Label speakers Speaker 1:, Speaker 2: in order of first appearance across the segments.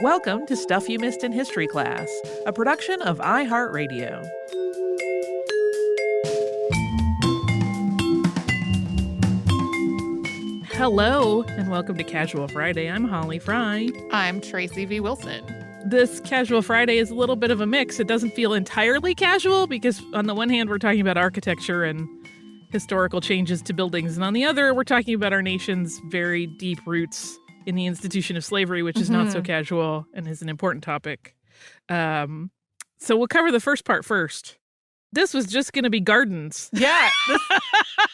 Speaker 1: Welcome to Stuff You Missed in History Class, a production of iHeartRadio. Hello, and welcome to Casual Friday. I'm Holly Fry.
Speaker 2: I'm Tracy V. Wilson.
Speaker 1: This Casual Friday is a little bit of a mix. It doesn't feel entirely casual because on the one hand, we're talking about architecture and historical changes to buildings, and on the other, we're talking about our nation's very deep roots in the institution of slavery, which is not so casual and is an important topic. So we'll cover the first part first. This was just going to be gardens.
Speaker 2: Yeah,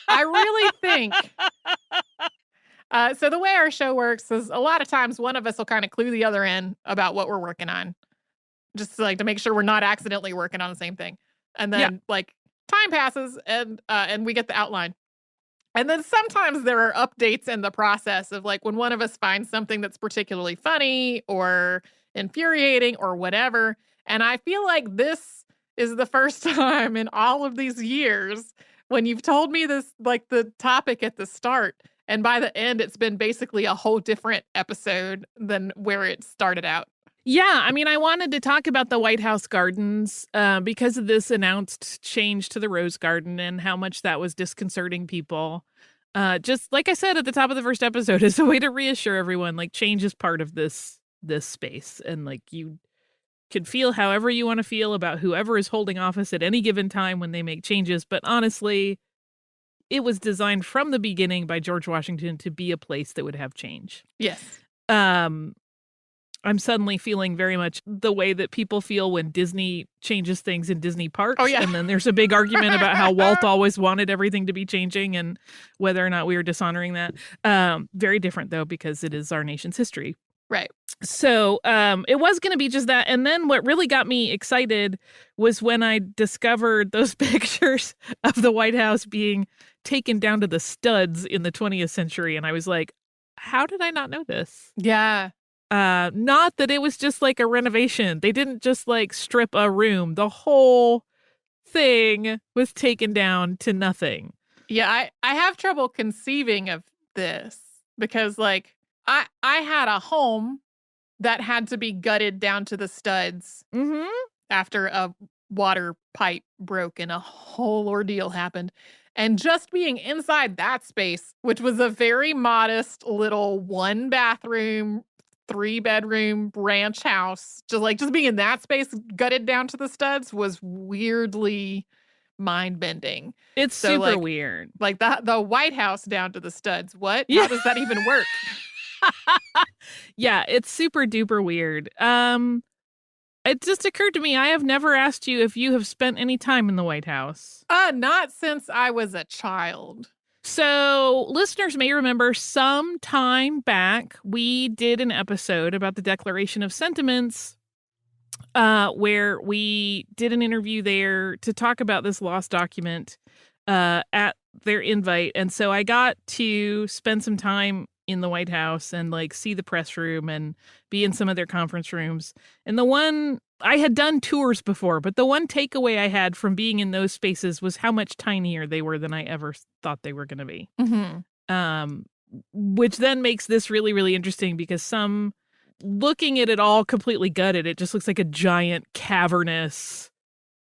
Speaker 2: I really think. So the way our show works is a lot of times one of us will kind of clue the other in about what we're working on, just like to make sure we're not accidentally working on the same thing. And then time passes and we get the outline. And then sometimes there are updates in the process of like when one of us finds something that's particularly funny or infuriating or whatever. And I feel like this is the first time in all of these years when you've told me this, like the topic at the start. And by the end, it's been basically a whole different episode than where it started out.
Speaker 1: Yeah, I mean, I wanted to talk about the White House gardens because of this announced change to the Rose Garden and how much that was disconcerting people. Just like I said at the top of the first episode, is a way to reassure everyone, like change is part of this space. And like you can feel however you want to feel about whoever is holding office at any given time when they make changes. But honestly, it was designed from the beginning by George Washington to be a place that would have change.
Speaker 2: Yes.
Speaker 1: I'm suddenly feeling very much the way that people feel when Disney changes things in Disney parks.
Speaker 2: Oh, yeah.
Speaker 1: And then there's a big argument about how Walt always wanted everything to be changing and whether or not we were dishonoring that. Very different, though, because it is our nation's history.
Speaker 2: Right.
Speaker 1: So it was going to be just that. And then what really got me excited was when I discovered those pictures of the White House being taken down to the studs in the 20th century. And I was like, how did I not know this?
Speaker 2: Yeah.
Speaker 1: Not that it was just like a renovation. They didn't just like strip a room. The whole thing was taken down to nothing.
Speaker 2: Yeah, I have trouble conceiving of this because like I had a home that had to be gutted down to the studs after a water pipe broke and a whole ordeal happened. And just being inside that space, which was a very modest little 1-bathroom, 3-bedroom ranch house, just being in that space gutted down to the studs was weirdly mind-bending.
Speaker 1: It's
Speaker 2: so,
Speaker 1: super
Speaker 2: like,
Speaker 1: weird.
Speaker 2: Like the White House down to the studs. What? How does that even work?
Speaker 1: Yeah, it's super duper weird. It just occurred to me, I have never asked you if you have spent any time in the White House.
Speaker 2: Not since I was a child.
Speaker 1: So listeners may remember some time back, we did an episode about the Declaration of Sentiments, where we did an interview there to talk about this lost document at their invite. And so I got to spend some time in the White House and like see the press room and be in some of their conference rooms. And the one I had done tours before, but the one takeaway I had from being in those spaces was how much tinier they were than I ever thought they were going to be. Which then makes this really, really interesting because looking at it all completely gutted, it just looks like a giant cavernous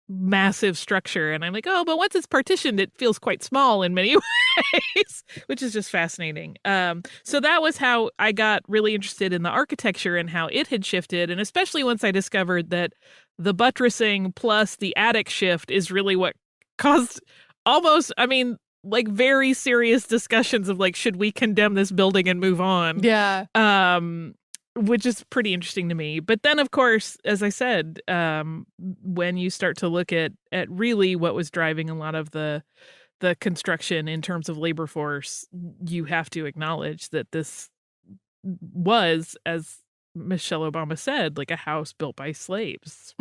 Speaker 1: massive structure. And I'm like, oh, but once it's partitioned, it feels quite small in many ways, which is just fascinating. So that was how I got really interested in the architecture and how it had shifted. And especially once I discovered that the buttressing plus the attic shift is really what caused like very serious discussions of like, should we condemn this building and move on?
Speaker 2: Yeah.
Speaker 1: Which is pretty interesting to me. But then, of course, as I said, when you start to look at really what was driving a lot of the construction in terms of labor force, you have to acknowledge that this was, as Michelle Obama said, like a house built by slaves.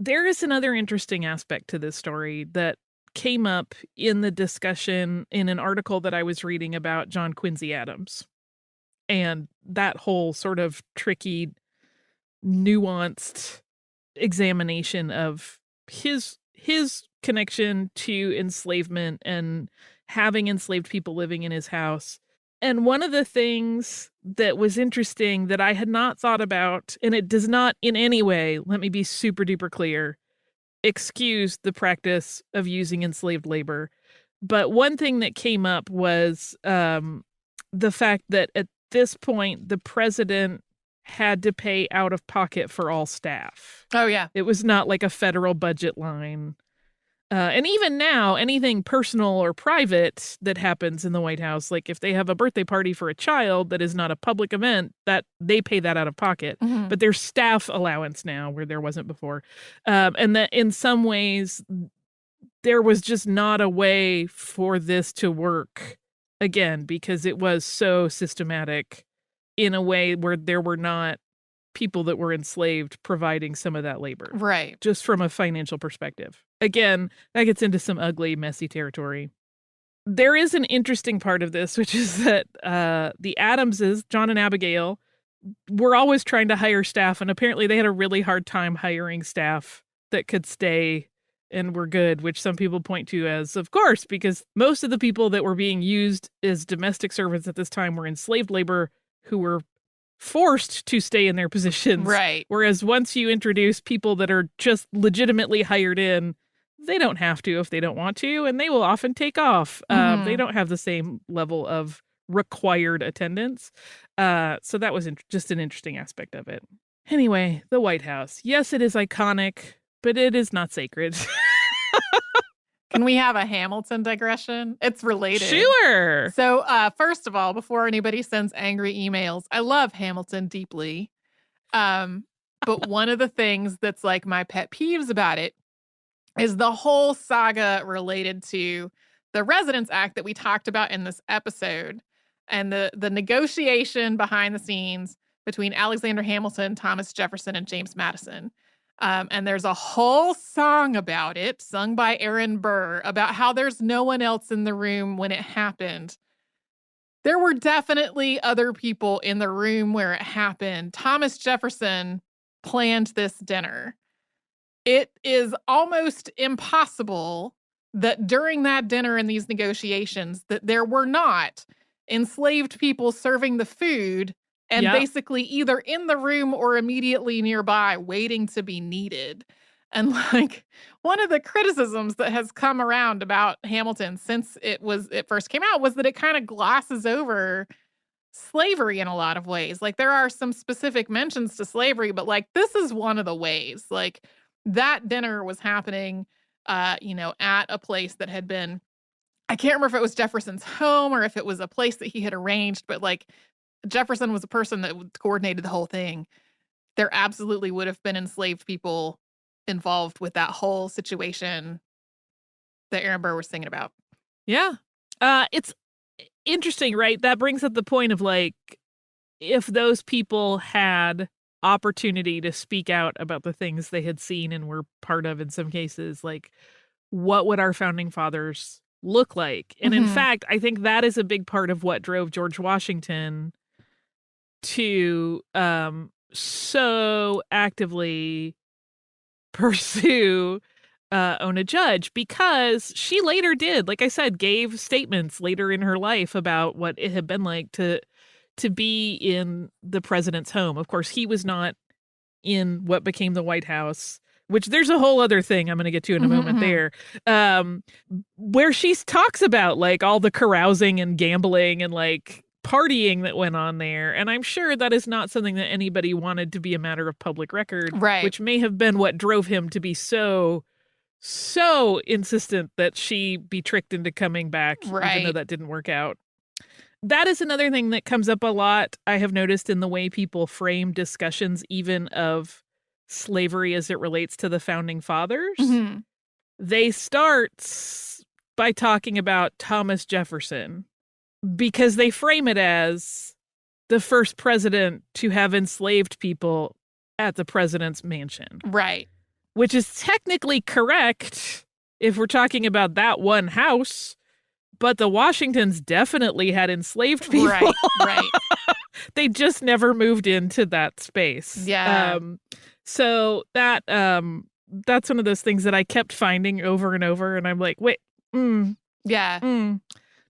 Speaker 1: There is another interesting aspect to this story that came up in the discussion in an article that I was reading about John Quincy Adams. And that whole sort of tricky, nuanced examination of his connection to enslavement and having enslaved people living in his house. And one of the things that was interesting that I had not thought about, and it does not in any way, let me be super duper clear, excuse the practice of using enslaved labor. But one thing that came up was the fact that at this point, the president had to pay out of pocket for all staff.
Speaker 2: Oh, yeah.
Speaker 1: It was not like a federal budget line. And even now, anything personal or private that happens in the White House, like if they have a birthday party for a child that is not a public event, that they pay that out of pocket.
Speaker 2: Mhm.
Speaker 1: But there's staff allowance now where there wasn't before. And that in some ways, there was just not a way for this to work again, because it was so systematic in a way where there were not people that were enslaved providing some of that labor.
Speaker 2: Right.
Speaker 1: Just from a financial perspective. Again, that gets into some ugly, messy territory. There is an interesting part of this, which is that the Adamses, John and Abigail, were always trying to hire staff, and apparently they had a really hard time hiring staff that could stay and were good, which some people point to as, of course, because most of the people that were being used as domestic servants at this time were enslaved labor who were forced to stay in their positions.
Speaker 2: Right.
Speaker 1: Whereas once you introduce people that are just legitimately hired in, they don't have to if they don't want to, and they will often take off. They don't have the same level of required attendance. So that was just an interesting aspect of it. Anyway, the White House. Yes, it is iconic, but it is not sacred.
Speaker 2: Can we have a Hamilton digression? It's related.
Speaker 1: Sure.
Speaker 2: So, first of all, before anybody sends angry emails, I love Hamilton deeply. But one of the things that's like my pet peeves about it is the whole saga related to the Residence Act that we talked about in this episode, and the negotiation behind the scenes between Alexander Hamilton, Thomas Jefferson, and James Madison. And there's a whole song about it, sung by Aaron Burr, about how there's no one else in the room when it happened. There were definitely other people in the room where it happened. Thomas Jefferson planned this dinner. It is almost impossible that during that dinner and these negotiations that there were not enslaved people serving the food and basically either in the room or immediately nearby waiting to be needed. And like one of the criticisms that has come around about Hamilton since it first came out was that it kind of glosses over slavery in a lot of ways. Like there are some specific mentions to slavery, but like this is one of the ways. Like that dinner was happening at a place that had been, I can't remember if it was Jefferson's home or if it was a place that he had arranged, but like Jefferson was a person that coordinated the whole thing. There absolutely would have been enslaved people involved with that whole situation that Aaron Burr was thinking about.
Speaker 1: Yeah. It's interesting, right? That brings up the point of like, if those people had opportunity to speak out about the things they had seen and were part of in some cases, like what would our founding fathers look like? And in fact, I think that is a big part of what drove George Washington to so actively pursue own a judge, because she later did, like I said, gave statements later in her life about what it had been like to be in the president's home. Of course, he was not in what became the White House, which there's a whole other thing I'm going to get to in a moment there, where she talks about like all the carousing and gambling and like partying that went on there. And I'm sure that is not something that anybody wanted to be a matter of public record,
Speaker 2: right?
Speaker 1: Which may have been what drove him to be so insistent that she be tricked into coming back, even though that didn't work out. That is another thing that comes up a lot, I have noticed, in the way people frame discussions even of slavery as it relates to the founding fathers. They start by talking about Thomas Jefferson because they frame it as the first president to have enslaved people at the president's mansion.
Speaker 2: Right.
Speaker 1: Which is technically correct if we're talking about that one house, but the Washingtons definitely had enslaved people.
Speaker 2: Right.
Speaker 1: They just never moved into that space.
Speaker 2: Yeah.
Speaker 1: So that's one of those things that I kept finding over and over, and I'm like, wait,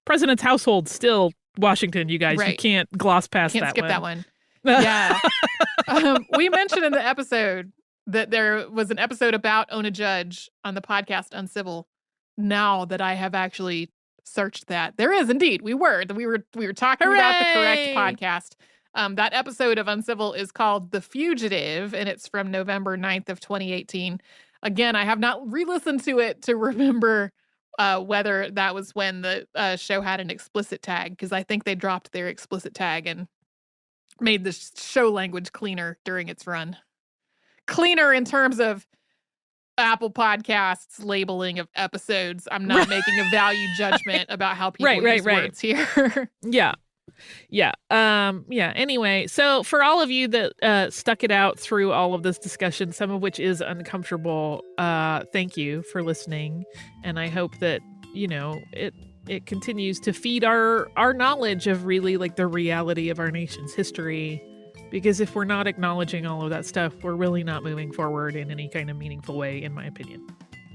Speaker 1: president's household still Washington, you guys. You
Speaker 2: Right.
Speaker 1: can't gloss past
Speaker 2: Can't
Speaker 1: that
Speaker 2: skip
Speaker 1: one.
Speaker 2: that one. Yeah. We mentioned in the episode that there was an episode about Ona Judge on the podcast Uncivil. Now that I have actually searched that, there is indeed. We were talking about the correct
Speaker 1: Hooray!
Speaker 2: podcast. That episode of Uncivil is called The Fugitive, and it's from November 9th of 2018. Again, I have not re-listened to it to remember whether that was when the show had an explicit tag, because I think they dropped their explicit tag and made the show language cleaner during its run. Cleaner in terms of Apple Podcasts labeling of episodes. I'm not making a value judgment about how people use words here.
Speaker 1: Yeah. Anyway, so for all of you that stuck it out through all of this discussion, some of which is uncomfortable, thank you for listening. And I hope that, it continues to feed our knowledge of really like the reality of our nation's history. Because if we're not acknowledging all of that stuff, we're really not moving forward in any kind of meaningful way, in my opinion.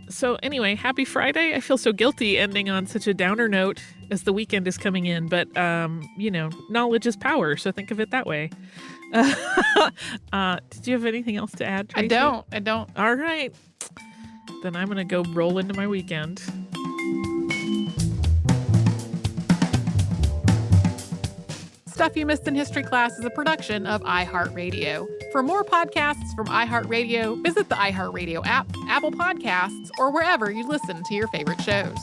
Speaker 1: So anyway, happy Friday. I feel so guilty ending on such a downer note as the weekend is coming in, but, knowledge is power, so think of it that way. Did you have anything else to add, Tracy?
Speaker 2: I don't.
Speaker 1: All right. Then I'm going to go roll into my weekend.
Speaker 2: Stuff You Missed in History Class is a production of iHeartRadio. For more podcasts from iHeartRadio, visit the iHeartRadio app, Apple Podcasts, or wherever you listen to your favorite shows.